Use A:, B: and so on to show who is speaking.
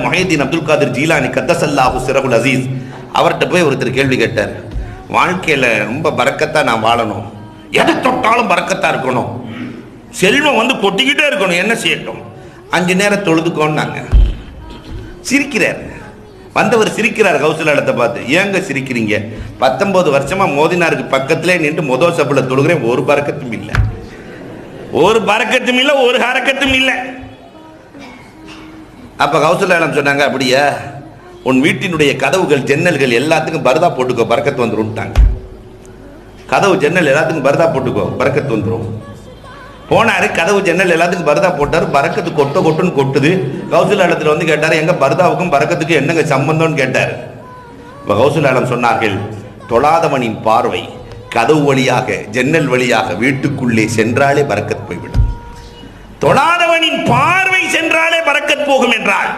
A: முஹைதீன் அப்துல் காதிர் ஜீலானி கத்தசல்லாஹு சிரகுல் அசீஸ் அவர்கிட்ட போய் ஒருத்தர் கேள்வி கேட்டார். வாழ்க்கையில் ரொம்ப பறக்கத்தா நான் வாழணும், எதை தொட்டாலும் பறக்கத்தா இருக்கணும், செல்வம் வந்து கொட்டிக்கிட்டே இருக்கணும், என்ன செய்யட்டும்? 5 நேரம் தொழுதுக்கோன்னாங்க. சிரிக்கிறார். வந்தவர் சிரிக்கிறார். கௌசலாலத்தை பார்த்து, ஏங்க சிரிக்கிறீங்க? 19 வருஷமா மோதினாருக்கு பக்கத்திலே நின்று மொதல் சப்புல தொழுகிறேன், ஒரு பறக்கத்தும் இல்லை, ஒரு பறக்கத்தும் இல்லை, ஒரு ஹரக்கத்தும் இல்லை. அப்ப கௌசலாலம் சொன்னாங்க, அப்படியா? உன் வீட்டினுடைய கதவுகள் ஜன்னல்கள் எல்லாத்துக்கும் பரதா போட்டுக்கோ, பறக்கத்து வந்துடும். கதவு ஜன்னல் எல்லாத்துக்கும் பரதா போட்டுக்கோ, பறக்கத்து வந்துடும். போனாரு, கதவு ஜன்னல் எல்லாத்துக்கும் பரதா போட்டாரு, பறக்கத்து கொட்டுன்னு கொட்டுது. கௌசலாலத்தில் வந்து கேட்டாரு, எங்க பரதாவுக்கும் பறக்கத்துக்கும் என்னங்க சம்பந்தம்னு கேட்டாரு. இப்ப கௌசலாலம் சொன்னார்கள், தொழாதவனின் பார்வை கதவு வழியாக ஜன்னல் வழியாக வீட்டுக்குள்ளே சென்றாலே பறக்கத் போய்விடும். தொழாதவனின் பார்வை சென்றாலே பறக்கத் போகும் என்றார்.